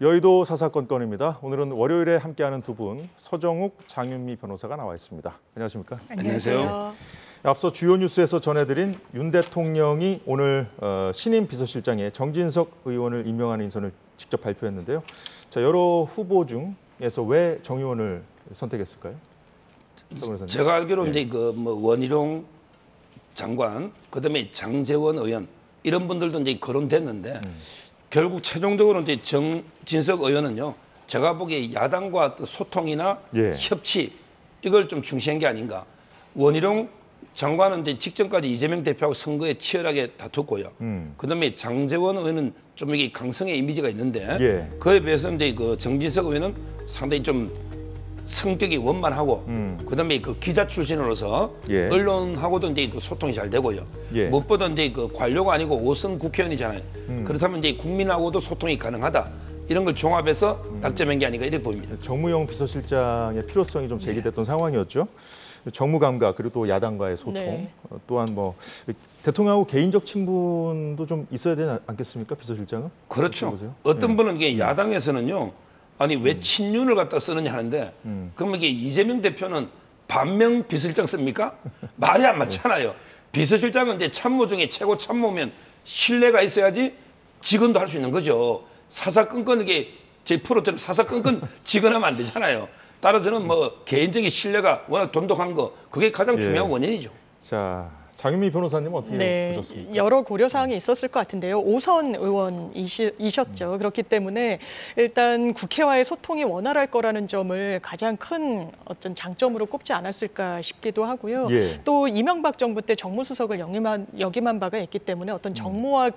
여의도 사사건건입니다. 오늘은 월요일에 함께하는 두 분, 서정욱, 장윤미 변호사가 나와 있습니다. 안녕하십니까? 안녕하세요. 앞서 주요 뉴스에서 전해드린 윤 대통령이 오늘 신임 비서실장에 정진석 의원을 임명하는 인선을 직접 발표했는데요. 자, 여러 후보 중에서 왜 정 의원을 선택했을까요? 제가 알기로 이제 원희룡 장관, 그다음에 장제원 의원 이런 분들도 이제 거론됐는데 결국 최종적으로 이제 정진석 의원은요. 제가 보기에 야당과 소통이나 협치 이걸 좀 중시한 게 아닌가. 원희룡 장관은 이제 직전까지 이재명 대표하고 선거에 치열하게 다퉜고요. 그다음에 장제원 의원은 좀 이게 강성의 이미지가 있는데 그에 비해서 이제 그 정진석 의원은 상당히 좀 성격이 원만하고 그다음에 그 기자 출신으로서 언론하고도 이제 그 소통이 잘 되고요. 무엇보다 이제 그 관료가 아니고 5선 국회의원이잖아요. 그렇다면 이제 국민하고도 소통이 가능하다. 이런 걸 종합해서 낙점한 게 아닌가 이렇게 보입니다. 정무용 비서실장의 필요성이 좀 제기됐던 상황이었죠. 정무 감각 그리고 또 야당과의 소통 또한 뭐 대통령하고 개인적 친분도 좀 있어야 되지 않겠습니까? 비서실장은? 그렇죠. 어떤 분은 이게 야당에서는요. 아니 왜 친윤을 갖다 쓰느냐 하는데 그러면 이게 이재명 대표는 반명 비서실장 씁니까? 말이 안 맞잖아요. 비서실장은 이제 참모 중에 최고 참모면 신뢰가 있어야지 직원도 할 수 있는 거죠. 사사건건 이게 제 프로처럼 사사건건 직원하면 안 되잖아요. 따라서 저는 뭐 개인적인 신뢰가 워낙 돈독한 거 그게 가장 중요한 원인이죠. 자. 장윤미 변호사님은 어떻게 보셨습니까? 여러 고려사항이 있었을 것 같은데요. 5선 의원이셨죠. 그렇기 때문에 일단 국회와의 소통이 원활할 거라는 점을 가장 큰 어떤 장점으로 꼽지 않았을까 싶기도 하고요. 또 이명박 정부 때 정무수석을 역임한 바가 있기 때문에 어떤 정무와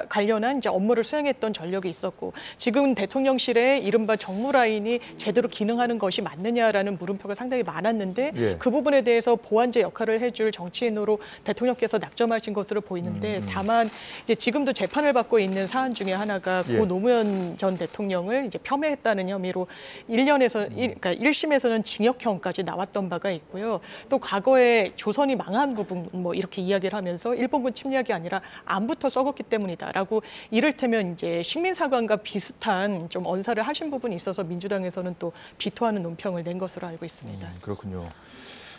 관련한 이제 업무를 수행했던 전력이 있었고 지금 대통령실에 이른바 정무 라인이 제대로 기능하는 것이 맞느냐라는 물음표가 상당히 많았는데 그 부분에 대해서 보완제 역할을 해줄 정치인으로 대통령께서 낙점하신 것으로 보이는데 다만 이제 지금도 재판을 받고 있는 사안 중에 하나가 고 노무현 전 대통령을 이제 폄훼했다는 혐의로 1년에서 그러니까 1심에서는 징역형까지 나왔던 바가 있고요. 또 과거에 조선이 망한 부분 뭐 이렇게 이야기를 하면서 일본군 침략이 아니라 안부터 썩었기 때문이다라고 이를테면 이제 식민사관과 비슷한 좀 언사를 하신 부분이 있어서 민주당에서는 또 비토하는 논평을 낸 것으로 알고 있습니다. 그렇군요.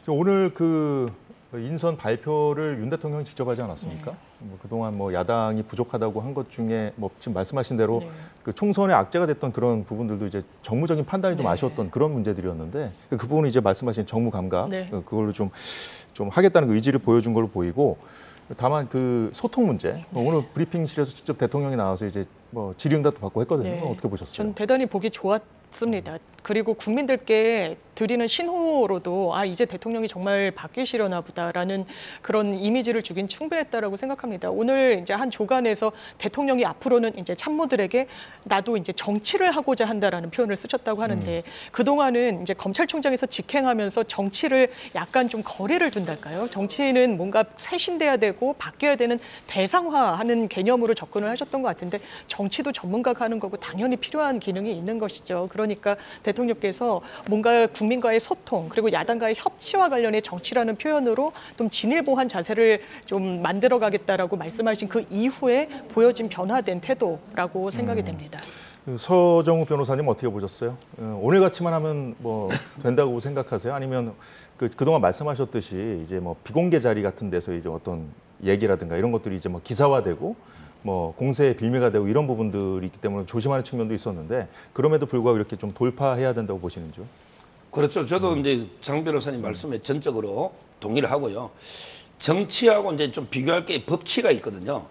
오늘 그 인선 발표를 윤 대통령이 직접 하지 않았습니까? 뭐 그동안 뭐 야당이 부족하다고 한 것 중에 뭐 지금 말씀하신 대로 그 총선의 악재가 됐던 그런 부분들도 이제 정무적인 판단이 좀 아쉬웠던 그런 문제들이었는데 그 부분은 이제 말씀하신 정무 감각 그걸로 좀 하겠다는 그 의지를 보여준 걸로 보이고 다만 그 소통 문제 오늘 브리핑실에서 직접 대통령이 나와서 이제 뭐 질의응답도 받고 했거든요. 어떻게 보셨어요? 전 대단히 보기 좋았습니다. 그리고 국민들께 드리는 신호로도 아 이제 대통령이 정말 바뀌시려나 보다라는 그런 이미지를 주긴 충분했다라고 생각합니다. 오늘 이제 한 조간에서 대통령이 앞으로는 이제 참모들에게 나도 이제 정치를 하고자 한다라는 표현을 쓰셨다고 하는데 그동안은 이제 검찰총장에서 직행하면서 정치를 약간 좀 거리를 둔달까요? 정치는 뭔가 쇄신돼야 되고 바뀌어야 되는 대상화하는 개념으로 접근을 하셨던 것 같은데 정치도 전문가가 하는 거고 당연히 필요한 기능이 있는 것이죠. 그러니까 대통령께서 뭔가 국민과의 소통 그리고 야당과의 협치와 관련해 정치라는 표현으로 좀 진일보한 자세를 좀 만들어가겠다라고 말씀하신 그 이후에 보여진 변화된 태도라고 생각이 됩니다. 서정욱 변호사님 어떻게 보셨어요? 오늘같이만 하면 뭐 된다고 생각하세요? 아니면 그동안 말씀하셨듯이 이제 뭐 비공개 자리 같은 데서 이제 어떤 얘기라든가 이런 것들이 이제 뭐 기사화되고 뭐 공세의 빌미가 되고 이런 부분들이 있기 때문에 조심하는 측면도 있었는데 그럼에도 불구하고 이렇게 좀 돌파해야 된다고 보시는지요? 그렇죠. 저도 이제 장 변호사님 말씀에 전적으로 동의를 하고요. 정치하고 이제 좀 비교할 게 법치가 있거든요.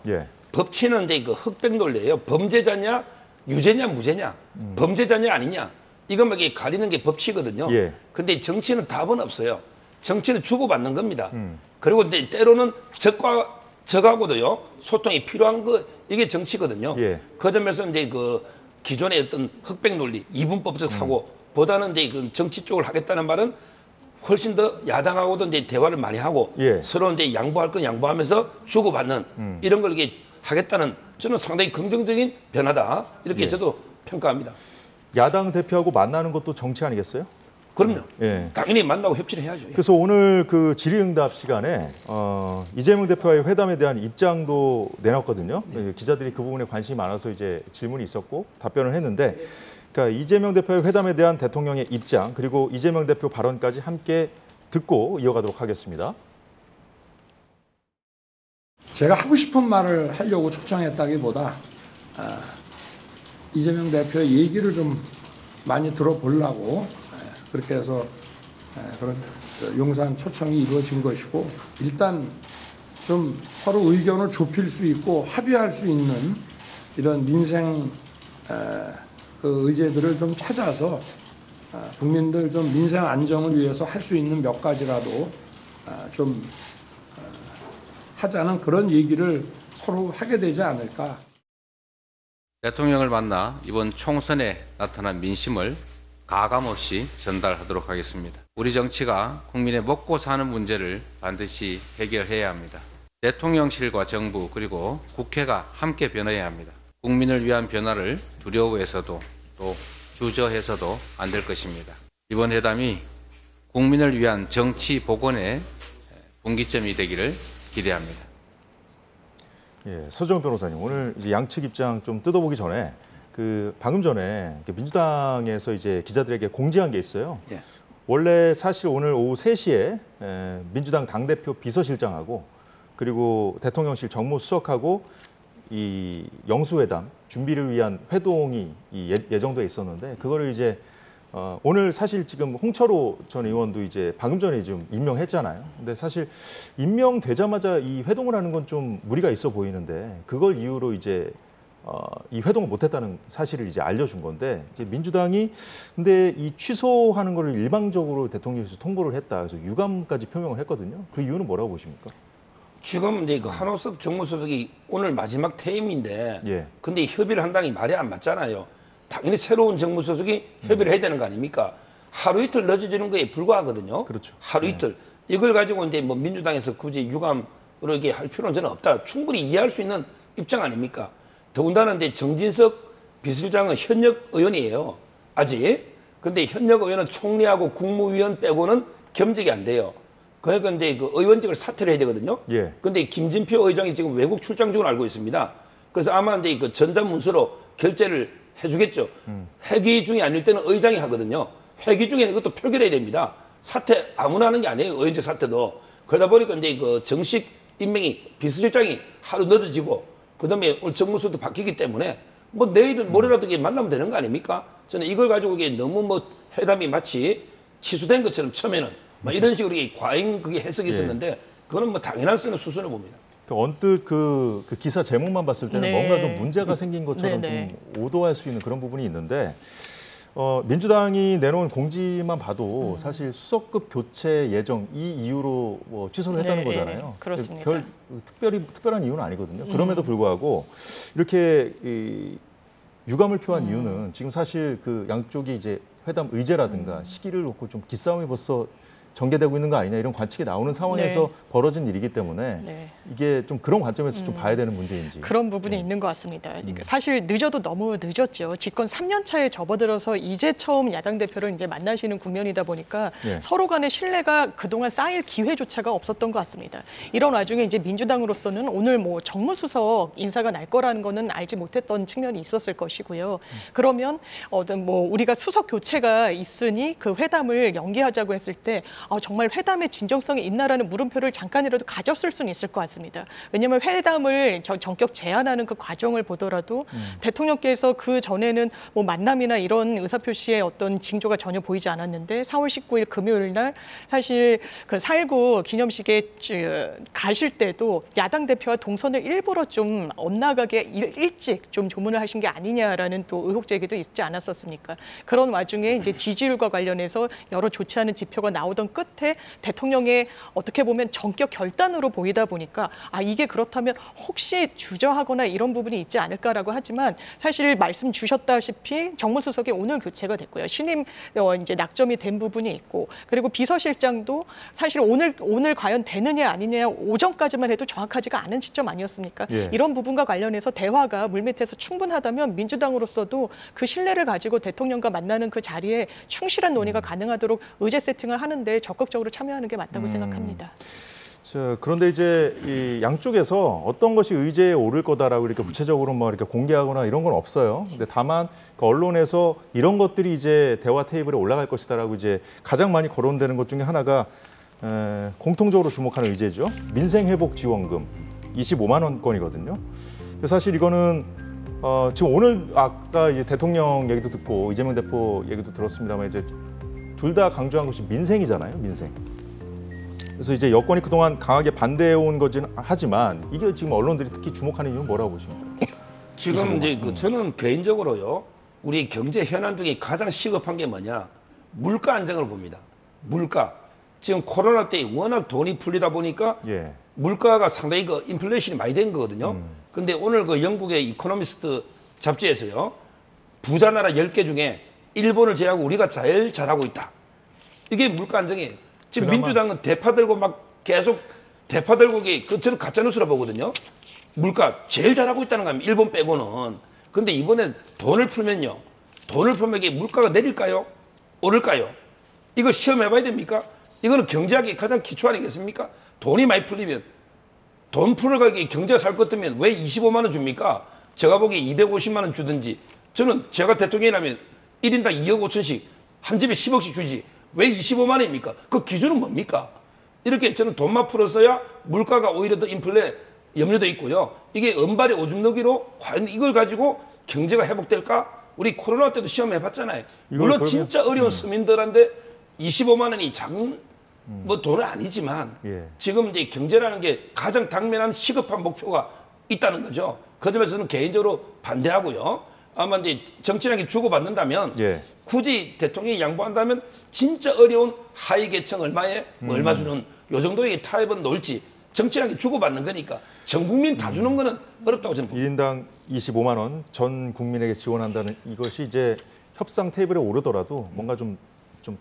법치는 이제 그 흑백 논리예요. 범죄자냐, 유죄냐, 무죄냐, 범죄자냐 아니냐 이것만 가리는 게 법치거든요. 근데 정치는 답은 없어요. 정치는 주고받는 겁니다. 그리고 이제 때로는 적하고도요 소통이 필요한 거 이게 정치거든요. 그 점에서 이제 그 기존의 어떤 흑백 논리, 이분법적 사고보다는 이제 그 정치 쪽을 하겠다는 말은 훨씬 더 야당하고도 이제 대화를 많이 하고 서로 이제 양보할 건 양보하면서 주고받는 이런 걸 이게 하겠다는 저는 상당히 긍정적인 변화다 이렇게 저도 평가합니다. 야당 대표하고 만나는 것도 정치 아니겠어요? 그럼요. 예. 당연히 만나고 협치를 해야죠. 그래서 오늘 그 질의응답 시간에 이재명 대표와의 회담에 대한 입장도 내놨거든요. 네. 기자들이 그 부분에 관심이 많아서 이제 질문이 있었고 답변을 했는데, 그러니까 이재명 대표의 회담에 대한 대통령의 입장 그리고 이재명 대표 발언까지 함께 듣고 이어가도록 하겠습니다. 제가 하고 싶은 말을 하려고 초청했다기보다 이재명 대표의 얘기를 좀 많이 들어보려고 그렇게 해서 그런 용산 초청이 이루어진 것이고, 일단 좀 서로 의견을 좁힐 수 있고 합의할 수 있는 이런 민생 그 의제들을 좀 찾아서 국민들 좀 민생 안정을 위해서 할 수 있는 몇 가지라도 좀 하자는 그런 얘기를 서로 하게 되지 않을까. 대통령을 만나 이번 총선에 나타난 민심을 가감없이 전달하도록 하겠습니다. 우리 정치가 국민의 먹고 사는 문제를 반드시 해결해야 합니다. 대통령실과 정부 그리고 국회가 함께 변해야 합니다. 국민을 위한 변화를 두려워해서도 또 주저해서도 안 될 것입니다. 이번 회담이 국민을 위한 정치 복원의 분기점이 되기를 기대합니다. 예, 서정훈 변호사님, 오늘 이제 양측 입장 좀 뜯어보기 전에 방금 전에 민주당에서 이제 기자들에게 공지한 게 있어요. 예. 원래 사실 오늘 오후 3시에 민주당 당대표 비서실장하고 그리고 대통령실 정무수석하고 이 영수회담 준비를 위한 회동이 예정돼 있었는데, 그거를 이제 오늘 사실 지금 홍철호 전 의원도 이제 방금 전에 좀 임명했잖아요. 근데 사실 임명되자마자 이 회동을 하는 건 좀 무리가 있어 보이는데, 그걸 이유로 이제 이 회동을 못했다는 사실을 이제 알려준 건데, 이제 민주당이 근데 이 취소하는 거를 일방적으로 대통령실에서 통보를 했다. 그래서 유감까지 표명을 했거든요. 그 이유는 뭐라고 보십니까? 지금 이제 그 한호섭 정무수석이 오늘 마지막 퇴임인데, 예. 근데 협의를 한다는 게 말이 안 맞잖아요. 당연히 새로운 정무수석이 협의를 해야 되는 거 아닙니까? 하루 이틀 늦어지는 거에 불과하거든요. 그렇죠. 하루 이틀. 이걸 가지고 이제 뭐 민주당에서 굳이 유감으로 이렇게 할 필요는 저는 없다. 충분히 이해할 수 있는 입장 아닙니까? 더군다나 이제 정진석 비서실장은 현역 의원이에요. 아직. 근데 현역 의원은 총리하고 국무위원 빼고는 겸직이 안 돼요. 그러니까 이제 그 의원직을 사퇴를 해야 되거든요. 예. 근데 김진표 의장이 지금 외국 출장 중을 알고 있습니다. 그래서 아마 이제 그 전자문서로 결재를 해주겠죠. 회기 중이 아닐 때는 의장이 하거든요. 회기 중에는 이것도 표결해야 됩니다. 사퇴 아무나 하는 게 아니에요. 의원직 사퇴도. 그러다 보니까 이제 그 정식 임명이 비서실장이 하루 늦어지고, 그다음에 오늘 정무수도 바뀌기 때문에 뭐 내일은 모레라도 이게 만나면 되는 거 아닙니까? 저는 이걸 가지고 이게 너무 뭐 회담이 마치 취소된 것처럼 처음에는 막 이런 식으로 과잉 그게 해석이 있었는데, 그거는 뭐 당연할 수 있는 수순을 봅니다. 언뜻 그 기사 제목만 봤을 때는 네. 뭔가 좀 문제가 생긴 것처럼 네. 좀 오도할 수 있는 그런 부분이 있는데, 민주당이 내놓은 공지만 봐도 사실 수석급 교체 예정 이 이유로 뭐 취소를 했다는 네, 거잖아요. 그렇습니다. 별 특별한 이유는 아니거든요. 그럼에도 불구하고 이렇게 유감을 표한 이유는 지금 사실 그 양쪽이 이제 회담 의제라든가 시기를 놓고 좀 기싸움이 벌써 전개되고 있는 거 아니냐 이런 관측이 나오는 상황에서 네. 벌어진 일이기 때문에 네. 이게 좀 그런 관점에서 좀 봐야 되는 문제인지. 그런 부분이 있는 것 같습니다. 사실 늦어도 너무 늦었죠. 집권 3년 차에 접어들어서 이제 처음 야당 대표를 이제 만나시는 국면이다 보니까 네. 서로 간의 신뢰가 그동안 쌓일 기회조차가 없었던 것 같습니다. 이런 와중에 이제 민주당으로서는 오늘 뭐 정무수석 인사가 날 거라는 거는 알지 못했던 측면이 있었을 것이고요. 그러면 뭐 우리가 수석 교체가 있으니 그 회담을 연기하자고 했을 때 정말 회담의 진정성이 있나라는 물음표를 잠깐이라도 가졌을 수는 있을 것 같습니다. 왜냐하면 회담을 전격 제안하는 그 과정을 보더라도 대통령께서 그 전에는 뭐 만남이나 이런 의사표시의 어떤 징조가 전혀 보이지 않았는데 4월 19일 금요일 날 사실 그 4.19 기념식에 가실 때도 야당 대표와 동선을 일부러 좀 엇나가게 일찍 좀 조문을 하신 게 아니냐라는 또 의혹 제기도 있지 않았었습니까? 그런 와중에 이제 지지율과 관련해서 여러 좋지 않은 지표가 나오던 끝에 대통령의 어떻게 보면 전격 결단으로 보이다 보니까 이게 그렇다면 혹시 주저하거나 이런 부분이 있지 않을까라고 하지만 사실 말씀 주셨다시피 정무수석이 오늘 교체가 됐고요. 신임 이제 낙점이 된 부분이 있고 그리고 비서실장도 사실 오늘 과연 되느냐 아니냐 오전까지만 해도 정확하지가 않은 시점 아니었습니까? 예. 이런 부분과 관련해서 대화가 물밑에서 충분하다면 민주당으로서도 그 신뢰를 가지고 대통령과 만나는 그 자리에 충실한 논의가 가능하도록 의제 세팅을 하는데 적극적으로 참여하는 게 맞다고 생각합니다. 자, 그런데 이제 이 양쪽에서 어떤 것이 의제에 오를 거다라고 이렇게 구체적으로 뭐 이렇게 공개하거나 이런 건 없어요. 근데 다만 그 언론에서 이런 것들이 이제 대화 테이블에 올라갈 것이다라고 이제 가장 많이 거론되는 것 중에 하나가 공통적으로 주목하는 의제죠. 민생회복지원금 25만 원권이거든요. 사실 이거는 지금 오늘 아까 이제 대통령 얘기도 듣고 이재명 대표 얘기도 들었습니다만 이제 둘 다 강조한 것이 민생이잖아요, 민생. 그래서 이제 여권이 그동안 강하게 반대해온 거긴 하지만 이게 지금 언론들이 특히 주목하는 이유는 뭐라고 보십니까? 지금 이제 저는 개인적으로요, 우리 경제 현안 중에 가장 시급한 게 뭐냐? 물가 안정을 봅니다. 물가. 지금 코로나 때 워낙 돈이 풀리다 보니까 예. 물가가 상당히 그 인플레이션이 많이 된 거거든요. 근데 오늘 그 영국의 이코노미스트 잡지에서요, 부자 나라 10개 중에 일본을 제외하고 우리가 제일 잘하고 있다. 이게 물가 안정이에요. 지금 민주당은 대파 들고 막 계속 대파 들고 저는 가짜뉴스라 보거든요. 물가 제일 잘하고 있다는 거 아닙니까? 일본 빼고는. 근데 이번엔 돈을 풀면요. 돈을 풀면 이게 물가가 내릴까요? 오를까요? 이걸 시험해봐야 됩니까? 이거는 경제학의 가장 기초 아니겠습니까? 돈이 많이 풀리면 돈 풀어가기 경제가 살 것 같으면 왜 25만 원 줍니까? 제가 보기에 250만 원 주든지 저는 제가 대통령이라면 1인당 2억 5천씩 한 집에 10억씩 주지 왜 25만 원입니까? 그 기준은 뭡니까? 이렇게 저는 돈만 풀었어야 물가가 오히려 더 인플레 염려도 있고요. 이게 은발의 오줌 넣기로 과연 이걸 가지고 경제가 회복될까? 우리 코로나 때도 시험해봤잖아요. 물론 진짜 어려운 서민들한테 25만 원이 작은 뭐 돈은 아니지만 지금 이제 경제라는 게 가장 당면한 시급한 목표가 있다는 거죠. 그 점에서는 개인적으로 반대하고요. 아마 이제 정치라는 게 주고받는다면 굳이 대통령이 양보한다면 진짜 어려운 하위 계층 얼마에 얼마 주는 요 정도의 타협은 놓을지 정치라는 게 주고받는 거니까 전 국민 다 주는 거는 어렵다고 저는 봅니다. 1인당 25만 원 전 국민에게 지원한다는 이것이 이제 협상 테이블에 오르더라도 뭔가 좀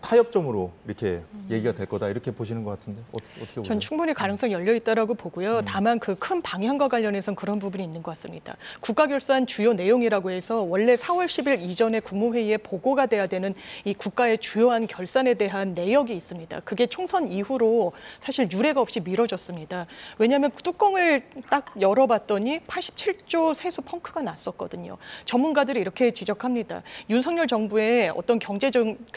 타협점으로 이렇게 얘기가 될 거다 이렇게 보시는 것 같은데 어떻게 보세요? 전 충분히 가능성이 열려 있다라고 보고요. 다만 그 큰 방향과 관련해서는 그런 부분이 있는 것 같습니다. 국가결산 주요 내용이라고 해서 원래 4월 10일 이전에 국무회의에 보고가 돼야 되는 이 국가의 주요한 결산에 대한 내역이 있습니다. 그게 총선 이후로 사실 유례가 없이 미뤄졌습니다. 왜냐하면 뚜껑을 딱 열어봤더니 87조 세수 펑크가 났었거든요. 전문가들이 이렇게 지적합니다. 윤석열 정부의 어떤 경제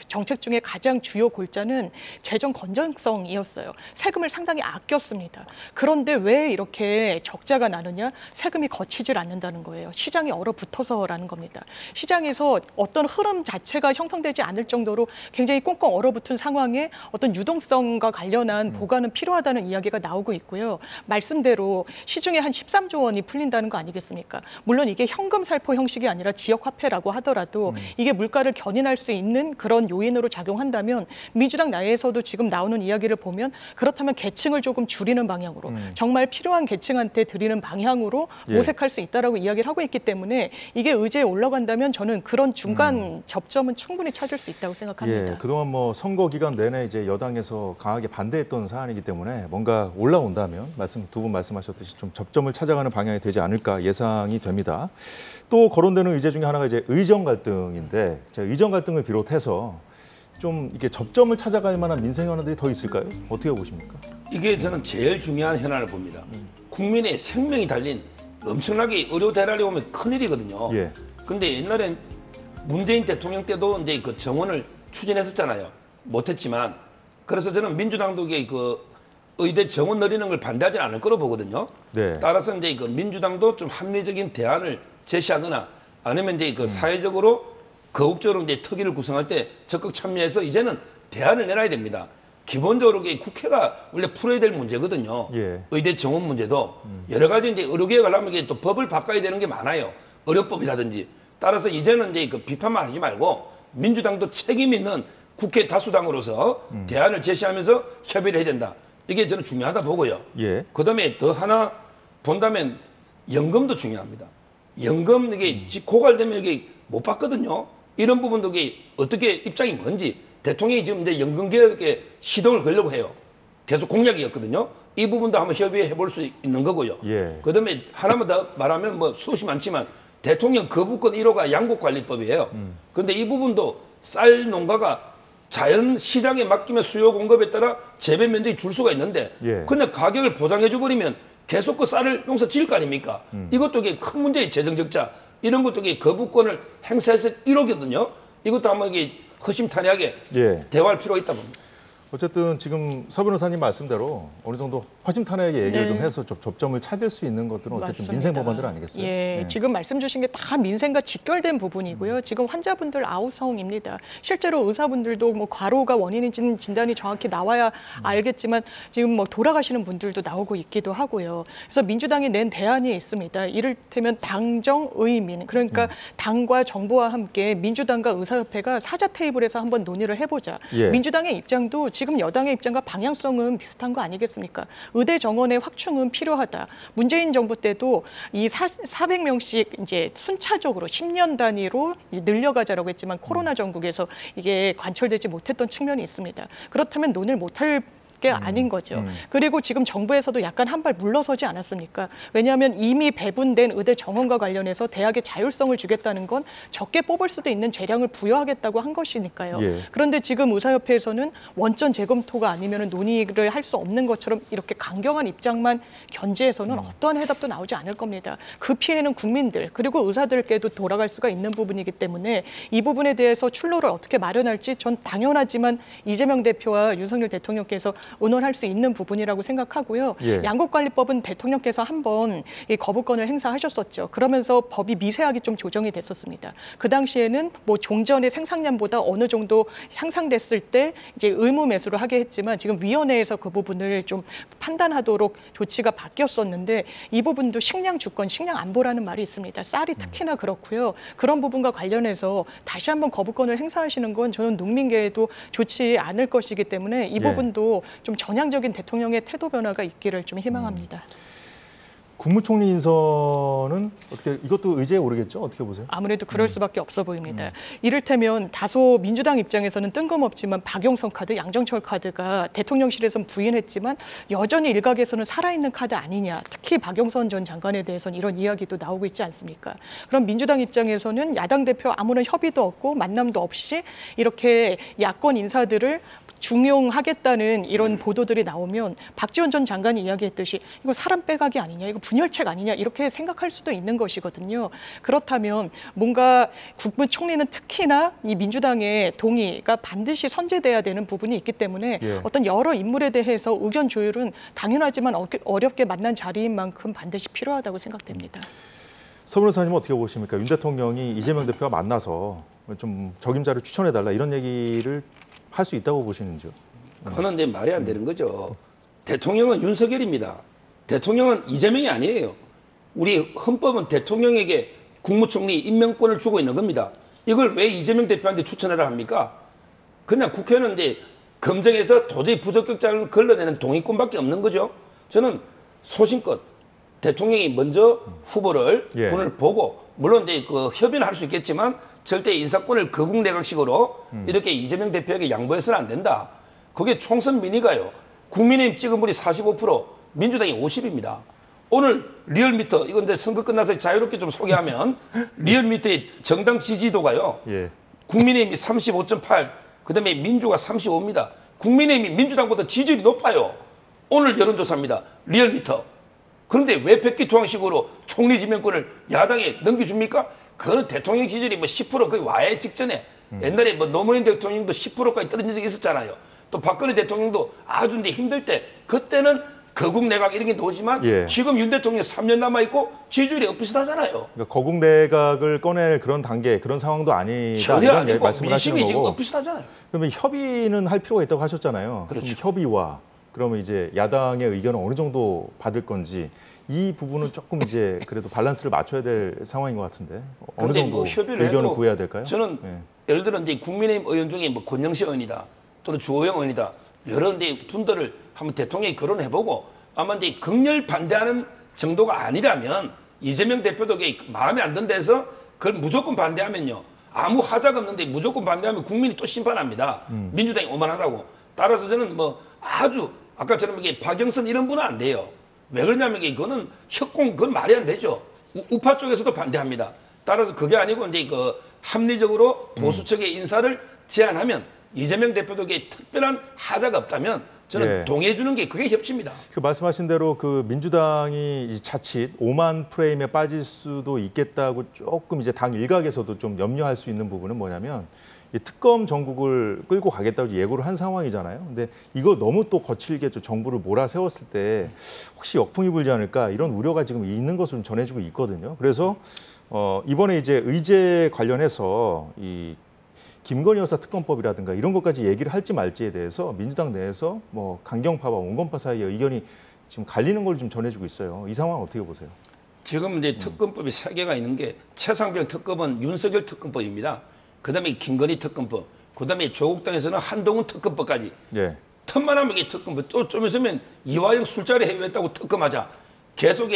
정책 중에 가장 주요 골자는 재정 건전성이었어요. 세금을 상당히 아꼈습니다. 그런데 왜 이렇게 적자가 나느냐? 세금이 거치질 않는다는 거예요. 시장이 얼어붙어서라는 겁니다. 시장에서 어떤 흐름 자체가 형성되지 않을 정도로 굉장히 꽁꽁 얼어붙은 상황에 어떤 유동성과 관련한 보관은 필요하다는 이야기가 나오고 있고요. 말씀대로 시중에 한 13조 원이 풀린다는 거 아니겠습니까? 물론 이게 현금 살포 형식이 아니라 지역 화폐라고 하더라도 이게 물가를 견인할 수 있는 그런 요인으로 작용한다면 민주당 내에서도 지금 나오는 이야기를 보면 그렇다면 계층을 조금 줄이는 방향으로 정말 필요한 계층한테 드리는 방향으로 모색할 수 있다라고 이야기를 하고 있기 때문에 이게 의제에 올라간다면 저는 그런 중간 접점은 충분히 찾을 수 있다고 생각합니다. 그동안 뭐 선거 기간 내내 이제 여당에서 강하게 반대했던 사안이기 때문에 뭔가 올라온다면 두 분 말씀하셨듯이 좀 접점을 찾아가는 방향이 되지 않을까 예상이 됩니다. 또 거론되는 의제 중에 하나가 이제 의정 갈등인데 의정 갈등을 비롯해서 좀 이게 접점을 찾아갈 만한 민생 현안들이 더 있을까요? 어떻게 보십니까? 이게 저는 제일 중요한 현안을 봅니다. 국민의 생명이 달린 엄청나게 의료 대란이 오면 큰일이거든요. 근데 옛날엔 문재인 대통령 때도 이제 그 정원을 추진했었잖아요. 못했지만. 그래서 저는 민주당도 그 의대 정원 늘리는 걸 반대하지 않을 거로 보거든요. 따라서 이제 그 민주당도 좀 합리적인 대안을 제시하거나 아니면 이제 그 사회적으로 거국적으로 이제 특위를 구성할 때 적극 참여해서 이제는 대안을 내놔야 됩니다. 기본적으로 국회가 원래 풀어야 될 문제거든요. 의대 정원 문제도 여러 가지 이제 의료개혁을 하면 이게 또 법을 바꿔야 되는 게 많아요. 의료법이라든지. 따라서 이제는 이제 그 비판만 하지 말고 민주당도 책임 있는 국회 다수당으로서 대안을 제시하면서 협의를 해야 된다. 이게 저는 중요하다 보고요. 예. 그다음에 더 하나 본다면 연금도 중요합니다. 연금 이게 고갈되면 이게 못 받거든요. 이런 부분도 이게 어떻게 입장이 뭔지 대통령이 지금 이제 연금 개혁에 시동을 걸려고 해요. 계속 공약이었거든요. 이 부분도 한번 협의해 볼 수 있는 거고요. 예. 그다음에 하나만 더 말하면 뭐 수없이 많지만 대통령 거부권 1호가 양곡관리법이에요. 그런데 이 부분도 쌀 농가가 자연 시장에 맡기면 수요 공급에 따라 재배 면적이 줄 수가 있는데 예. 그냥 가격을 보장해 줘 버리면 계속 그 쌀을 농사 지을 거 아닙니까? 이것도 이게 큰 문제의 재정 적자 이런 것도 이게 거부권을 행사해서 1호거든요. 이것도 한번 이게 허심탄회하게 예. 대화할 필요가 있다 봅니다. 어쨌든 지금 서 변호사님 말씀대로 어느 정도 허심탄회하게 얘기를 네. 좀 해서 좀 접점을 찾을 수 있는 것들은 어쨌든 맞습니다. 민생 법안들 아니겠어요? 예, 네. 지금 말씀 주신 게 다 민생과 직결된 부분이고요. 지금 환자분들 아우성입니다. 실제로 의사분들도 뭐 과로가 원인인지는 진단이 정확히 나와야 알겠지만 지금 뭐 돌아가시는 분들도 나오고 있기도 하고요. 그래서 민주당이 낸 대안이 있습니다. 이를테면 당정의민, 그러니까 당과 정부와 함께 민주당과 의사협회가 사자 테이블에서 한번 논의를 해보자. 예. 민주당의 입장도 지금 여당의 입장과 방향성은 비슷한 거 아니겠습니까? 의대 정원의 확충은 필요하다. 문재인 정부 때도 이 400명씩 이제 순차적으로 10년 단위로 이제 늘려가자라고 했지만 코로나 전국에서 이게 관철되지 못했던 측면이 있습니다. 그렇다면 논의를 못할 게 아닌 거죠. 그리고 지금 정부에서도 약간 한 발 물러서지 않았습니까? 왜냐하면 이미 배분된 의대 정원과 관련해서 대학의 자율성을 주겠다는 건 적게 뽑을 수도 있는 재량을 부여하겠다고 한 것이니까요. 예. 그런데 지금 의사협회에서는 원전 재검토가 아니면 논의를 할 수 없는 것처럼 이렇게 강경한 입장만 견지해서는 어떠한 해답도 나오지 않을 겁니다. 그 피해는 국민들 그리고 의사들께도 돌아갈 수가 있는 부분이기 때문에 이 부분에 대해서 출로를 어떻게 마련할지 전 당연하지만 이재명 대표와 윤석열 대통령께서 의논할 수 있는 부분이라고 생각하고요. 예. 양곡관리법은 대통령께서 한번 이 거부권을 행사하셨었죠. 그러면서 법이 미세하게 좀 조정이 됐었습니다. 그 당시에는 뭐 종전의 생산량보다 어느 정도 향상됐을 때 이제 의무 매수를 하게 했지만 지금 위원회에서 그 부분을 좀 판단하도록 조치가 바뀌었었는데 이 부분도 식량 주권, 식량 안보라는 말이 있습니다. 쌀이 특히나 그렇고요. 그런 부분과 관련해서 다시 한번 거부권을 행사하시는 건 저는 농민계에도 좋지 않을 것이기 때문에 이 예. 부분도 좀 전향적인 대통령의 태도 변화가 있기를 좀 희망합니다. 국무총리 인선은 어떻게 이것도 의제에 오르겠죠? 어떻게 보세요? 아무래도 그럴 수밖에 없어 보입니다. 이를테면 다소 민주당 입장에서는 뜬금없지만 박용선 카드, 양정철 카드가 대통령실에서는 부인했지만 여전히 일각에서는 살아있는 카드 아니냐. 특히 박용선 전 장관에 대해서는 이런 이야기도 나오고 있지 않습니까? 그럼 민주당 입장에서는 야당 대표 아무런 협의도 없고 만남도 없이 이렇게 야권 인사들을 중용하겠다는 이런 보도들이 나오면 박지원 전 장관이 이야기했듯이 이거 사람 빼가기 아니냐, 이거 분열책 아니냐 이렇게 생각할 수도 있는 것이거든요. 그렇다면 뭔가 국무총리는 특히나 이 민주당의 동의가 반드시 선제돼야 되는 부분이 있기 때문에 예. 어떤 여러 인물에 대해서 의견 조율은 당연하지만 어렵게 만난 자리인 만큼 반드시 필요하다고 생각됩니다. 서 변호사님은 어떻게 보십니까? 윤 대통령이 이재명 대표와 만나서 좀 적임자를 추천해달라 이런 얘기를 할 수 있다고 보시는지요? 그거는 이제 말이 안 되는 거죠. 대통령은 윤석열입니다. 대통령은 이재명이 아니에요. 우리 헌법은 대통령에게 국무총리 임명권을 주고 있는 겁니다. 이걸 왜 이재명 대표한테 추천하라 합니까? 그냥 국회는 이제 검증해서 도저히 부적격자를 걸러내는 동의권밖에 없는 거죠. 저는 소신껏 대통령이 먼저 후보를 예. 분을 보고 물론 이제 그 협의는 할 수 있겠지만 절대 인사권을 거국내각식으로 이렇게 이재명 대표에게 양보해서는 안 된다. 그게 총선 민의가요. 국민의힘 찍은 분이 45%, 민주당이 50입니다. 오늘 리얼미터 이건 이제 선거 끝나서 자유롭게 좀 소개하면 리얼미터의 정당 지지도가요. 예. 국민의힘이 35.8, 그다음에 민주가 35입니다. 국민의힘이 민주당보다 지지율이 높아요. 오늘 여론조사입니다. 리얼미터. 그런데 왜 백기투항식으로 총리 지명권을 야당에 넘겨줍니까? 그거는 대통령 지지율이 뭐 10% 거의 와해 직전에 옛날에 뭐 노무현 대통령도 10%까지 떨어진 적이 있었잖아요. 또 박근혜 대통령도 아주 이제 힘들 때 그때는 거국 내각 이런 게 나오지만 예. 지금 윤 대통령 3년 남아있고 지지율이 엇비슷하잖아요. 그러니까 거국 내각을 꺼낼 그런 단계, 그런 상황도 아니다. 전혀 이런 아니고 말씀을 하시는 민심이 지금 거고. 엇비슷하잖아요. 그러면 협의는 할 필요가 있다고 하셨잖아요. 그렇죠. 그럼 협의와 그러면 이제 야당의 의견을 어느 정도 받을 건지 이 부분은 조금 이제 그래도 밸런스를 맞춰야 될 상황인 것 같은데 어느 정도 뭐 협의를 의견을 해도 구해야 될까요? 저는 예를 들어 이제 국민의힘 의원 중에 뭐 권영시 의원이다 또는 주호영 의원이다 여러 이제 분들을 한번 대통령이 거론해보고 아마 이제 극렬 반대하는 정도가 아니라면 이재명 대표도 마음에 안 든다 해서 그걸 무조건 반대하면요. 아무 하자가 없는데 무조건 반대하면 국민이 또 심판합니다. 민주당이 오만하다고. 따라서 저는 뭐 아주 아까처럼 이게 박영선 이런 분은 안 돼요. 왜 그러냐면 이거는 협공 그건 말이 안 되죠. 우파 쪽에서도 반대합니다. 따라서 그게 아니고 이제 그 합리적으로 보수 측의 인사를 제안하면 이재명 대표도 특별한 하자가 없다면 저는 동의해 주는 게 그게 협치입니다. 그 말씀하신 대로 그 민주당이 자칫 오만 프레임에 빠질 수도 있겠다고 조금 이제 당 일각에서도 좀 염려할 수 있는 부분은 뭐냐면 이 특검 전국을 끌고 가겠다고 예고를 한 상황이잖아요. 근데 이거 너무 또 거칠게 정부를 몰아세웠을 때 혹시 역풍이 불지 않을까 이런 우려가 지금 있는 것으로 전해지고 있거든요. 그래서 이번에 이제 의제 관련해서 이 김건희 여사 특검법이라든가 이런 것까지 얘기를 할지 말지에 대해서 민주당 내에서 뭐 강경파와 온건파 사이의 의견이 지금 갈리는 걸 좀 전해지고 있어요. 이 상황 어떻게 보세요? 지금 이제 특검법이 3개가 있는 게 최상병 특검은 윤석열 특검법입니다. 그다음에 김건희 특검법, 그다음에 조국 당에서는 한동훈 특검법까지. 예. 틈만 하면 이게 특검법 또 좀 있으면 이화영 술자리 해외했다고 특검하자. 계속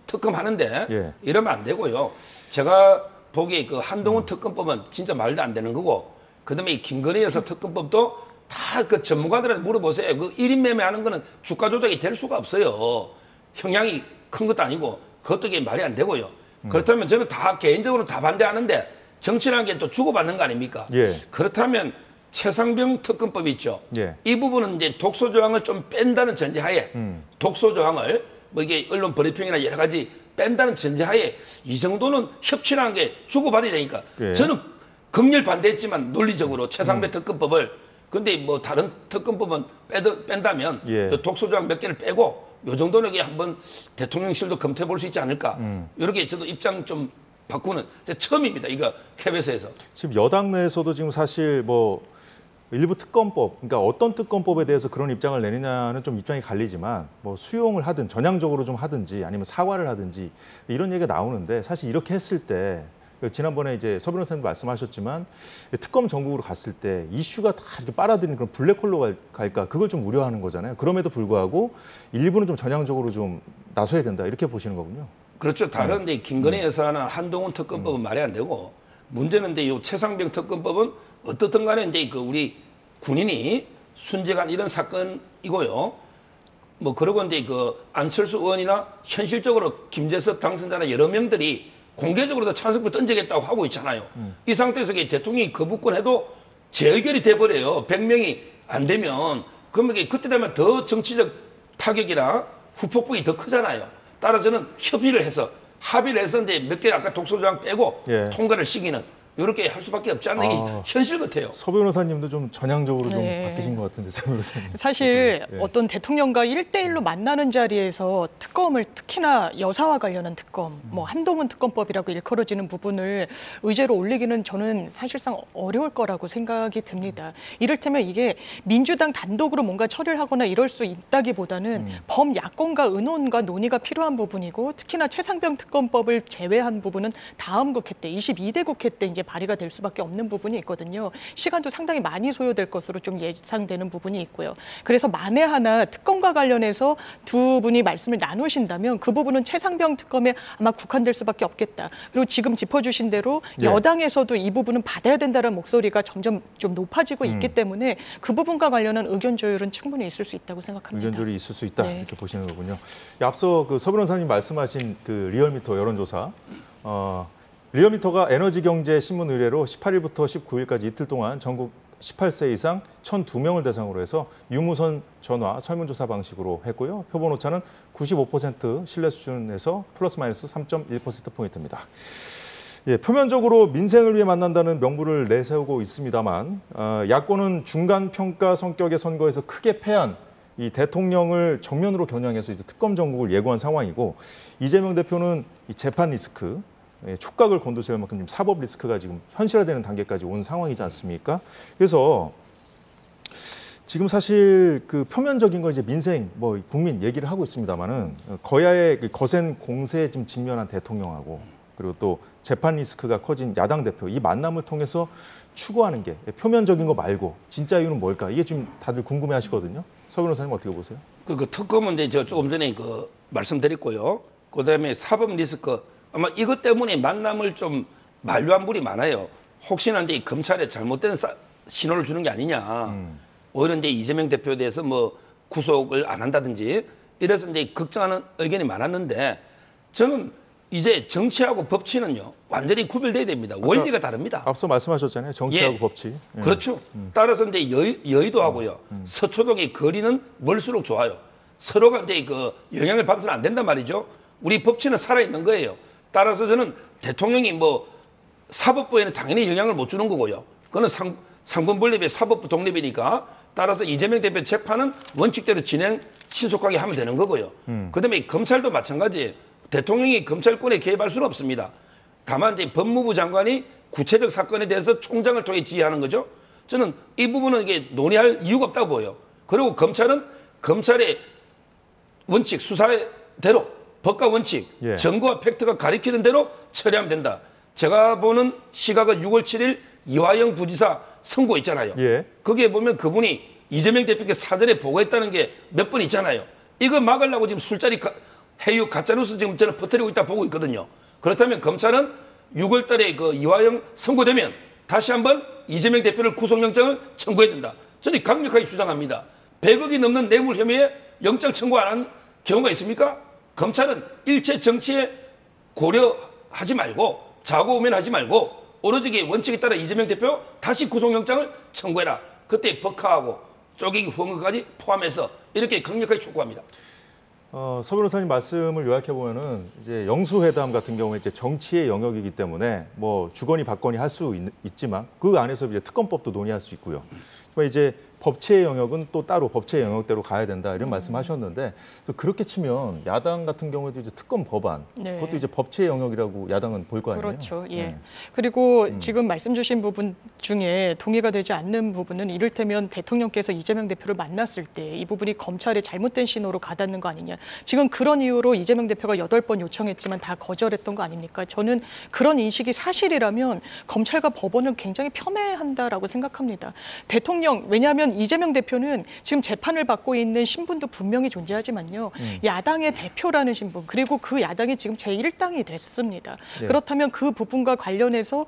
특검 하는데 예. 이러면 안 되고요. 제가 보기에 그 한동훈 특검법은 진짜 말도 안 되는 거고, 그다음에 이 김건희 여사 특검법도 다 그 전문가들한테 물어보세요. 그 1인 매매하는 거는 주가 조작이 될 수가 없어요. 형량이 큰 것도 아니고 그것도 이게 말이 안 되고요. 그렇다면 저는 다 개인적으로 다 반대하는데 정치라는 게 또 주고받는 거 아닙니까? 예. 그렇다면 최상병 특검법이 있죠. 예. 이 부분은 이제 독소 조항을 좀 뺀다는 전제하에 독소 조항을 뭐 이게 언론 브리핑이나 여러 가지 뺀다는 전제하에 이 정도는 협치라는 게 주고받아야 되니까 예. 저는 극렬 반대했지만 논리적으로 최상병 특검법을 근데 뭐 다른 특검법은 뺀다면 예. 독소 조항 몇 개를 빼고 요 정도는 이게 한번 대통령실도 검토해 볼 수 있지 않을까 이렇게 저도 입장 좀 바꾸는 처음입니다. 이거 KBS에서. 지금 여당 내에서도 지금 사실 뭐 일부 특검법, 그러니까 어떤 특검법에 대해서 그런 입장을 내느냐는 좀 입장이 갈리지만 뭐 수용을 하든 전향적으로 좀 하든지 아니면 사과를 하든지 이런 얘기가 나오는데 사실 이렇게 했을 때 지난번에 이제 서 변호사님 말씀하셨지만 특검 전국으로 갔을 때 이슈가 다 이렇게 빨아들이는 그런 블랙홀로 갈까 그걸 좀 우려하는 거잖아요. 그럼에도 불구하고 일부는 좀 전향적으로 좀 나서야 된다 이렇게 보시는 거군요. 그렇죠. 다른 이제 김건희 여사나 한동훈 특검법은 말이 안 되고 문제는 이제 이 최상병 특검법은 어떻든 간에 이제 그 우리 군인이 순직한 이런 사건이고요. 뭐 그러고 이제 그 안철수 의원이나 현실적으로 김재섭 당선자나 여러 명들이 공개적으로도 찬성표 던지겠다고 하고 있잖아요. 이 상태에서 대통령이 거부권 해도 재의결이 돼버려요. 100명이 안 되면 그러면 그때 되면 더 정치적 타격이나 후폭풍이 더 크잖아요. 따라서 저는 협의를 해서 합의를 해서 이제 몇 개 아까 독소조항 빼고 예. 통과를 시키는 이렇게 할 수밖에 없지 않나 이 현실 같아요. 서 변호사님도 좀 전향적으로 좀 네. 바뀌신 것 같은데 서 변호사님. 사실 예. 어떤 대통령과 1대1로 만나는 자리에서 특검을 특히나 여사와 관련한 특검, 뭐 한동훈 특검법이라고 일컬어지는 부분을 의제로 올리기는 저는 사실상 어려울 거라고 생각이 듭니다. 이를테면 이게 민주당 단독으로 뭔가 처리를 하거나 이럴 수 있다기보다는 범야권과 의논과 논의가 필요한 부분이고 특히나 최상병 특검법을 제외한 부분은 다음 국회 때 22대 국회 때 이제 발의가 될 수밖에 없는 부분이 있거든요. 시간도 상당히 많이 소요될 것으로 좀 예상되는 부분이 있고요. 그래서 만에 하나 특검과 관련해서 두 분이 말씀을 나누신다면 그 부분은 최상병 특검에 아마 국한될 수밖에 없겠다. 그리고 지금 짚어주신 대로 예. 여당에서도 이 부분은 받아야 된다는 목소리가 점점 좀 높아지고 있기 때문에 그 부분과 관련한 의견 조율은 충분히 있을 수 있다고 생각합니다. 의견 조율이 있을 수 있다 네. 이렇게 보시는 거군요. 앞서 그 서 변호사님 말씀하신 그 리얼미터 여론조사. 리얼미터가 에너지경제 신문 의뢰로 18일부터 19일까지 이틀 동안 전국 18세 이상 1,002명을 대상으로 해서 유무선 전화 설문조사 방식으로 했고요. 표본 오차는 95% 신뢰 수준에서 플러스 마이너스 3.1%포인트입니다. 예, 표면적으로 민생을 위해 만난다는 명분을 내세우고 있습니다만 야권은 중간평가 성격의 선거에서 크게 패한 이 대통령을 정면으로 겨냥해서 이제 특검 전국을 예고한 상황이고 이재명 대표는 이 재판 리스크, 촉각을 곤두세울 만큼 지금 사법 리스크가 지금 현실화되는 단계까지 온 상황이지 않습니까? 그래서 지금 사실 그 표면적인 거 이제 민생, 뭐 국민 얘기를 하고 있습니다만은 거야의 그 거센 공세에 지금 직면한 대통령하고 그리고 또 재판 리스크가 커진 야당 대표 이 만남을 통해서 추구하는 게 표면적인 거 말고 진짜 이유는 뭘까? 이게 지금 다들 궁금해하시거든요. 서 변호사님 어떻게 보세요? 그 특검은 이제 저 조금 전에 그 말씀드렸고요. 그다음에 사법 리스크 아마 이것 때문에 만남을 좀 만류한 분이 많아요. 혹시나 이제 검찰에 잘못된 신호를 주는 게 아니냐. 오히려 이제 이재명 대표에 대해서 뭐 구속을 안 한다든지 이래서 이제 걱정하는 의견이 많았는데 저는 이제 정치하고 법치는요 완전히 구별돼야 됩니다. 원리가 다릅니다. 앞서 말씀하셨잖아요. 정치하고 예. 법치. 예. 그렇죠. 따라서 이제 여의도하고요 서초동의 거리는 멀수록 좋아요. 서로가 이제 그 영향을 받아서는 안 된단 말이죠. 우리 법치는 살아 있는 거예요. 따라서 저는 대통령이 뭐 사법부에는 당연히 영향을 못 주는 거고요. 그거는 상권 분립의 사법부 독립이니까 따라서 이재명 대표 재판은 원칙대로 진행 신속하게 하면 되는 거고요. 그다음에 검찰도 마찬가지예요. 대통령이 검찰권에 개입할 수는 없습니다. 다만 이제 법무부 장관이 구체적 사건에 대해서 총장을 통해 지휘하는 거죠. 저는 이 부분은 이게 논의할 이유가 없다고 보여요. 그리고 검찰은 검찰의 원칙, 수사대로 법과 원칙, 예. 증거와 팩트가 가리키는 대로 처리하면 된다. 제가 보는 시각은 6월 7일 이화영 부지사 선고 있잖아요. 예. 거기에 보면 그분이 이재명 대표께 사전에 보고했다는 게 몇 번 있잖아요. 이거 막으려고 지금 술자리 해유 가짜뉴스 지금 저는 퍼뜨리고 있다 보고 있거든요. 그렇다면 검찰은 6월 달에 그 이화영 선고되면 다시 한번 이재명 대표를 구속영장을 청구해야 된다. 저는 강력하게 주장합니다. 100억이 넘는 뇌물 혐의에 영장 청구 안 한 경우가 있습니까? 검찰은 일체 정치에 고려하지 말고 자고우면하지 말고 오로지 원칙에 따라 이재명 대표 다시 구속영장을 청구해라. 그때 법카하고 쪼개기 후원까지 포함해서 이렇게 강력하게 촉구합니다. 서 변호사님 말씀을 요약해 보면은 이제 영수회담 같은 경우에 이제 정치의 영역이기 때문에 뭐 주거니 받거니 할 수 있지만 그 안에서 이제 특검법도 논의할 수 있고요. 이제 법치의 영역은 또 따로 법치의 영역대로 가야 된다 이런 말씀하셨는데 또 그렇게 치면 야당 같은 경우에도 이제 특검 법안 네. 그것도 이제 법치의 영역이라고 야당은 볼 거 아니에요. 그렇죠. 예. 네. 그리고 지금 말씀 주신 부분 중에 동의가 되지 않는 부분은 이를테면 대통령께서 이재명 대표를 만났을 때 이 부분이 검찰의 잘못된 신호로 가닿는 거 아니냐. 지금 그런 이유로 이재명 대표가 8번 요청했지만 다 거절했던 거 아닙니까? 저는 그런 인식이 사실이라면 검찰과 법원을 굉장히 폄훼한다라고 생각합니다. 대통령, 왜냐하면 이재명 대표는 지금 재판을 받고 있는 신분도 분명히 존재하지만요. 야당의 대표라는 신분, 그리고 그 야당이 지금 제1당이 됐습니다. 네. 그렇다면 그 부분과 관련해서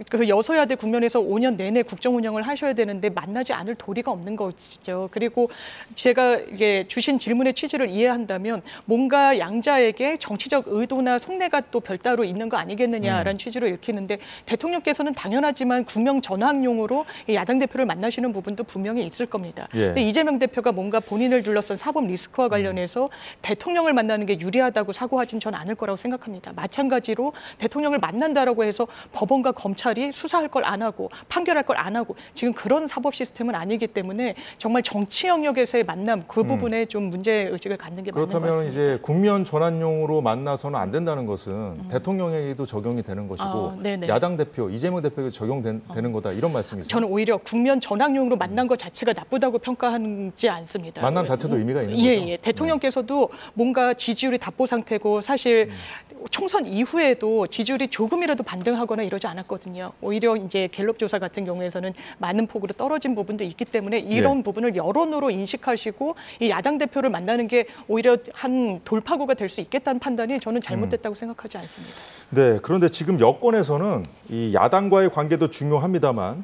그 여서야대 국면에서 5년 내내 국정 운영을 하셔야 되는데 만나지 않을 도리가 없는 것이죠. 그리고 제가 이게 주신 질문의 취지를 이해한다면 뭔가 양자에게 정치적 의도나 속내가 또 별따로 있는 거 아니겠느냐라는 취지로 읽히는데 대통령께서는 당연하지만 국명 전환용으로 야당 대표를 만나시는 부분도 분명히 있을 겁니다. 예. 근데 이재명 대표가 뭔가 본인을 둘러싼 사법 리스크와 관련해서 대통령을 만나는 게 유리하다고 사고하진 전 않을 거라고 생각합니다. 마찬가지로 대통령을 만난다라고 해서 법원과 검찰이 수사할 걸 안 하고 판결할 걸 안 하고 지금 그런 사법 시스템은 아니기 때문에 정말 정치 영역에서의 만남 그 부분에 좀 문제의식을 갖는 게 맞는 것 그렇다면 같습니다. 이제 국면 전환용으로 만나서는 안 된다는 것은 대통령에게도 적용이 되는 것이고 네네. 야당 대표, 이재명 대표에게 적용되는 거다 이런 말씀이세요? 저는 오히려 국면 전환용으로 만난 것 자체가 나쁘다고 평가하지 않습니다. 만남 자체도 의미가 있는 예, 거죠? 예. 대통령께서도 뭔가 지지율이 답보 상태고 사실 총선 이후에도 지지율이 조금이라도 반등하거나 이러지 않았거든요. 오히려 이제 갤럽 조사 같은 경우에서는 많은 폭으로 떨어진 부분도 있기 때문에 이런 부분을 여론으로 인식하시고 이 야당 대표를 만나는 게 오히려 한 돌파구가 될 수 있겠다는 판단이 저는 잘못됐다고 생각하지 않습니다. 네, 그런데 지금 여권에서는 이 야당과의 관계도 중요합니다만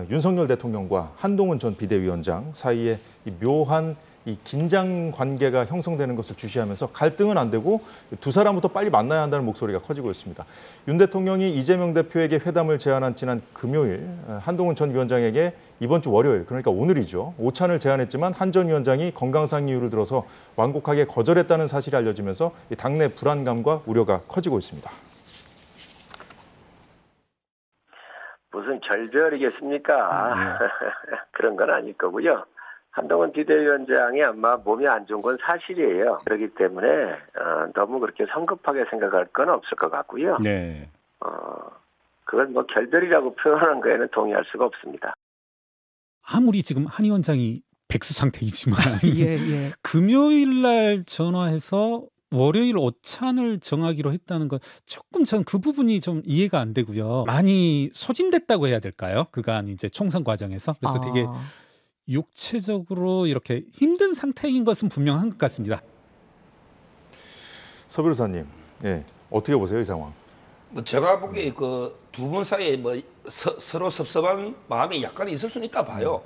윤석열 대통령과 한동훈 전 비대위원장 사이에 이 묘한 이 긴장 관계가 형성되는 것을 주시하면서 갈등은 안 되고 두 사람부터 빨리 만나야 한다는 목소리가 커지고 있습니다. 윤 대통령이 이재명 대표에게 회담을 제안한 지난 금요일 한동훈 전 위원장에게 이번 주 월요일 그러니까 오늘이죠. 오찬을 제안했지만 한 전 위원장이 건강상 이유를 들어서 완곡하게 거절했다는 사실이 알려지면서 당내 불안감과 우려가 커지고 있습니다. 무슨 결별이겠습니까? 그런 건 아닐 거고요. 한동훈 비대위원장이 아마 몸이 안 좋은 건 사실이에요. 그렇기 때문에 너무 그렇게 성급하게 생각할 건 없을 것 같고요. 네. 그걸 뭐 결별이라고 표현한 거에는 동의할 수가 없습니다. 아무리 지금 한 위원장이 백수 상태이지만 예, 예. 금요일 날 전화해서 월요일 오찬을 정하기로 했다는 건 조금 전 그 부분이 좀 이해가 안 되고요. 많이 소진됐다고 해야 될까요? 그간 이제 총선 과정에서. 그래서 되게 육체적으로 이렇게 힘든 상태인 것은 분명한 것 같습니다. 서 변호사님, 예, 어떻게 보세요, 이 상황? 뭐 제가 보기에 그 두 분 사이에 뭐 서로 섭섭한 마음이 약간 있을 수는 있다 봐요.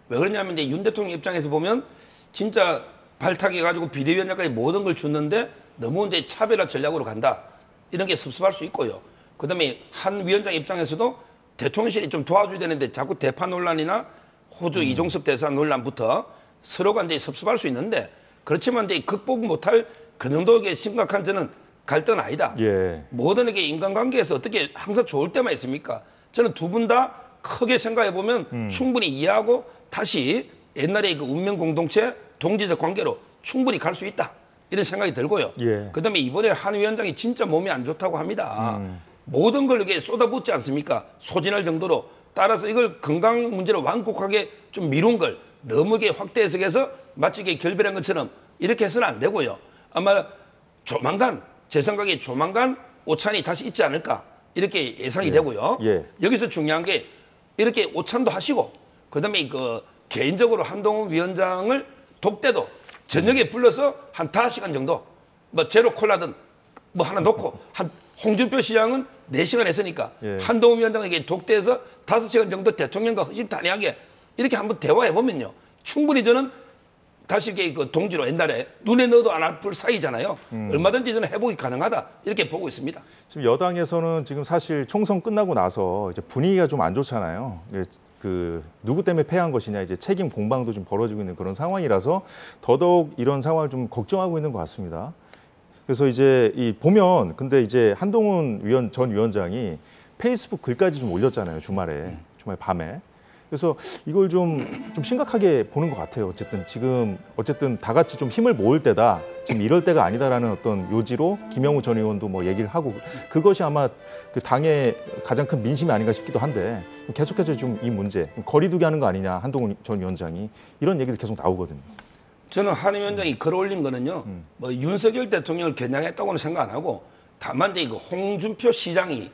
왜 그러냐면 이제 윤 대통령 입장에서 보면 진짜 발탁해 가지고 비대위원장까지 모든 걸 줬는데 너무 이제 차별화 전략으로 간다. 이런 게 섭섭할 수 있고요. 그다음에 한 위원장 입장에서도 대통령실이 좀 도와줘야 되는데 자꾸 대파 논란이나 호주 이종섭 대사 논란부터 서로가 이제 섭섭할 수 있는데 그렇지만 이제 극복 못할 그 정도의 심각한 저는 갈등은 아니다. 예. 모든 게 인간관계에서 어떻게 항상 좋을 때만 있습니까? 저는 두 분 다 크게 생각해 보면 충분히 이해하고 다시 옛날에 그 운명 공동체 동지적 관계로 충분히 갈 수 있다. 이런 생각이 들고요. 예. 그다음에 이번에 한 위원장이 진짜 몸이 안 좋다고 합니다. 모든 걸 이렇게 쏟아붓지 않습니까? 소진할 정도로. 따라서 이걸 건강 문제로 완곡하게 좀 미룬 걸 너무 확대 해석해서 마치 이게 결별한 것처럼 이렇게 해서는 안 되고요. 아마 조만간 제 생각에 조만간 오찬이 다시 있지 않을까 이렇게 예상이 되고요. 예. 여기서 중요한 게 이렇게 오찬도 하시고 그다음에 그 개인적으로 한동훈 위원장을 독대도 저녁에 불러서 한 5시간 정도 뭐 제로 콜라든 뭐 하나 놓고 한 홍준표 시장은 4시간 했으니까 예. 한동훈 위원장에게 독대해서 5시간 정도 대통령과 허심탄회하게 이렇게 한번 대화해 보면요. 충분히 저는 다시 그 동지로 옛날에 눈에 넣어도 안 아플 사이잖아요. 얼마든지 저는 회복이 가능하다 이렇게 보고 있습니다. 지금 여당에서는 지금 사실 총선 끝나고 나서 이제 분위기가 좀 안 좋잖아요. 그 누구 때문에 패한 것이냐 이제 책임 공방도 좀 벌어지고 있는 그런 상황이라서 더더욱 이런 상황을 좀 걱정하고 있는 것 같습니다. 그래서 이제 보면 근데 이제 한동훈 전 위원장이 페이스북 글까지 좀 올렸잖아요. 주말 밤에. 그래서 이걸 좀 심각하게 보는 것 같아요. 어쨌든 다 같이 좀 힘을 모을 때다. 지금 이럴 때가 아니다라는 어떤 요지로 김영우 전 의원도 뭐 얘기를 하고 그것이 아마 그 당의 가장 큰 민심이 아닌가 싶기도 한데 계속해서 좀 이 문제 거리두기 하는 거 아니냐 한동훈 전 위원장이 이런 얘기도 계속 나오거든요. 저는 한 위원장이 글 올린 거는요. 뭐 윤석열 대통령을 겨냥했다고는 생각 안 하고 다만 이제 그 홍준표 시장이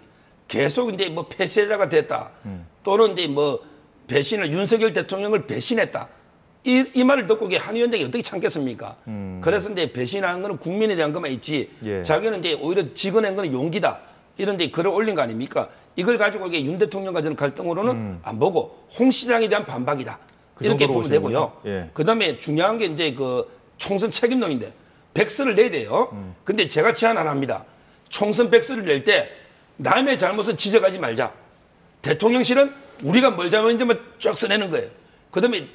계속 이제 뭐 폐쇄자가 됐다. 또는 이제 뭐 배신을 윤석열 대통령을 배신했다. 이 말을 듣고 한 위원장이 어떻게 참겠습니까? 그래서 이제 배신하는 거는 국민에 대한 것만 있지. 예. 자기는 이제 오히려 직언한 거는 용기다. 이런 데 글을 올린 거 아닙니까? 이걸 가지고 이게 윤 대통령과 저는 갈등으로는 안 보고 홍 시장에 대한 반박이다. 이렇게 보면 되고요. 예. 그다음에 중요한 게 이제 그 총선 책임론인데 백서를 내야 돼요. 근데 제가 제안 안 합니다. 총선 백서를 낼 때 남의 잘못은 지적하지 말자. 대통령실은 우리가 뭘 잘못했는지만 쫙 써내는 거예요. 그다음에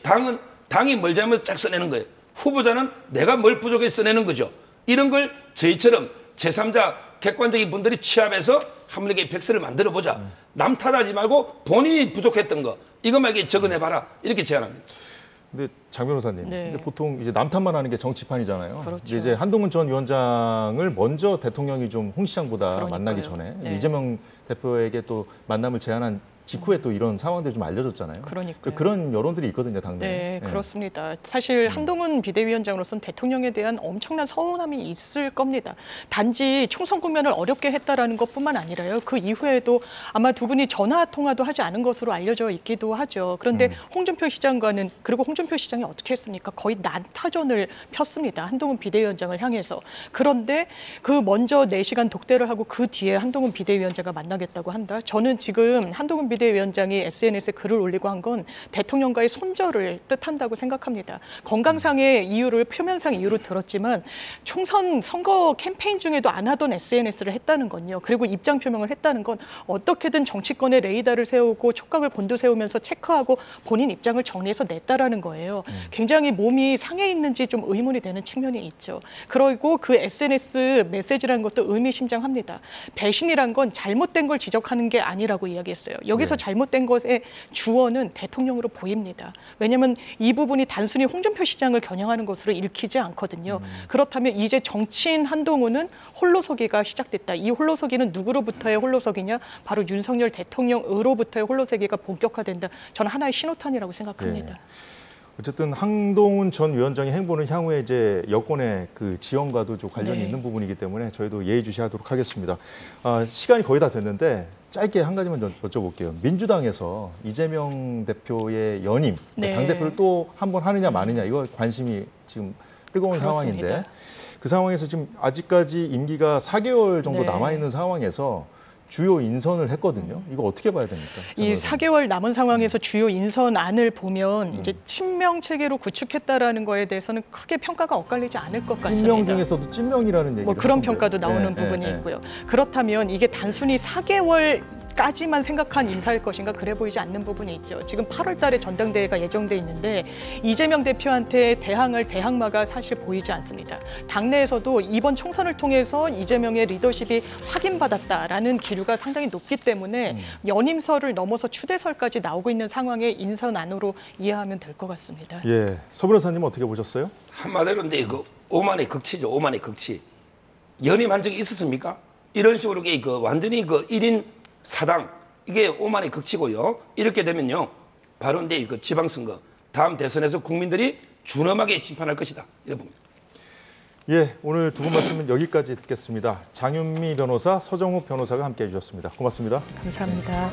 당이 뭘 잘못 쫙 써내는 거예요. 후보자는 내가 뭘 부족해서 써내는 거죠. 이런 걸 저희처럼 제3자 객관적인 분들이 취합해서 한번 이렇게 백서를 만들어보자. 남 탓하지 말고 본인이 부족했던 거 이것만 이렇게 적어내봐라. 이렇게 제안합니다. 근데 장 변호사님, 네. 근데 보통 이제 남탓만 하는 게 정치판이잖아요. 그렇죠. 근데 이제 한동훈 전 위원장을 먼저 대통령이 좀 홍 시장보다 그러니까요. 만나기 전에 네. 이재명 대표에게 또 만남을 제안한 직후에 또 이런 상황들이 좀 알려졌잖아요. 그러니까요. 그런 여론들이 있거든요, 당내에. 네, 그렇습니다. 사실 한동훈 비대위원장으로서는 대통령에 대한 엄청난 서운함이 있을 겁니다. 단지 총선 국면을 어렵게 했다라는 것뿐만 아니라요. 그 이후에도 아마 두 분이 전화 통화도 하지 않은 것으로 알려져 있기도 하죠. 그런데 홍준표 시장과는 그리고 홍준표 시장이 어떻게 했습니까? 거의 난타전을 폈습니다. 한동훈 비대위원장을 향해서. 그런데 그 먼저 4시간 독대를 하고 그 뒤에 한동훈 비대위원장과 만나겠다고 한다. 저는 지금 한동훈 비대위원장이 SNS에 글을 올리고 한 건 대통령과의 손절을 뜻한다고 생각합니다. 건강상의 이유를 표면상 이유로 들었지만 총선 선거 캠페인 중에도 안 하던 SNS를 했다는 건요. 그리고 입장 표명을 했다는 건 어떻게든 정치권에 레이더를 세우고 촉각을 곤두세우면서 체크하고 본인 입장을 정리해서 냈다라는 거예요. 굉장히 몸이 상해 있는지 좀 의문이 되는 측면이 있죠. 그리고 그 SNS 메시지라는 것도 의미심장합니다. 배신이란 건 잘못된 걸 지적하는 게 아니라고 이야기했어요. 여기서 잘못된 것의 주어는 대통령으로 보입니다. 왜냐하면 이 부분이 단순히 홍준표 시장을 겨냥하는 것으로 읽히지 않거든요. 그렇다면 이제 정치인 한동훈은 홀로서기가 시작됐다. 이 홀로서기는 누구로부터의 홀로서기냐? 바로 윤석열 대통령으로부터의 홀로서기가 본격화된다. 저는 하나의 신호탄이라고 생각합니다. 어쨌든 한동훈 전 위원장의 행보는 향후에 이제 여권의 그 지형과도 좀 관련이 있는 부분이기 때문에 저희도 예의주시하도록 하겠습니다. 시간이 거의 다 됐는데 짧게 한 가지만 여쭤볼게요. 민주당에서 이재명 대표의 연임, 당대표를 또 한 번 하느냐 마느냐 이거 관심이 지금 뜨거운 그렇습니다. 상황인데 그 상황에서 지금 아직까지 임기가 4개월 정도 남아있는 상황에서 주요 인선을 했거든요. 이거 어떻게 봐야 됩니까? 이 4개월 남은 상황에서 주요 인선안을 보면 이제 친명 체계로 구축했다라는 거에 대해서는 크게 평가가 엇갈리지 않을 것 같습니다. 찐명 중에서도 찐명이라는 얘기를 뭐 그런 하던데요. 평가도 나오는 부분이 있고요. 그렇다면 이게 단순히 4개월까지만 생각한 인사일 것인가 그래 보이지 않는 부분이 있죠. 지금 8월 달에 전당대회가 예정돼 있는데 이재명 대표한테 대항할 대항마가 사실 보이지 않습니다. 당내에서도 이번 총선을 통해서 이재명의 리더십이 확인받았다라는 기류가 상당히 높기 때문에 연임설을 넘어서 추대설까지 나오고 있는 상황의 인선안으로 이해하면 될 것 같습니다. 예, 서 변호사님 어떻게 보셨어요? 한마디로 근데 그 오만의 극치죠. 오만의 극치. 연임한 적이 있었습니까? 이런 식으로 그 완전히 그 1인 사당 이게 오만의 극치고요. 이렇게 되면요. 바로 이제 그 지방선거 다음 대선에서 국민들이 준엄하게 심판할 것이다. 이래 봅니다. 예, 오늘 두 분 말씀은 여기까지 듣겠습니다. 장윤미 변호사, 서정욱 변호사가 함께해 주셨습니다. 고맙습니다. 감사합니다.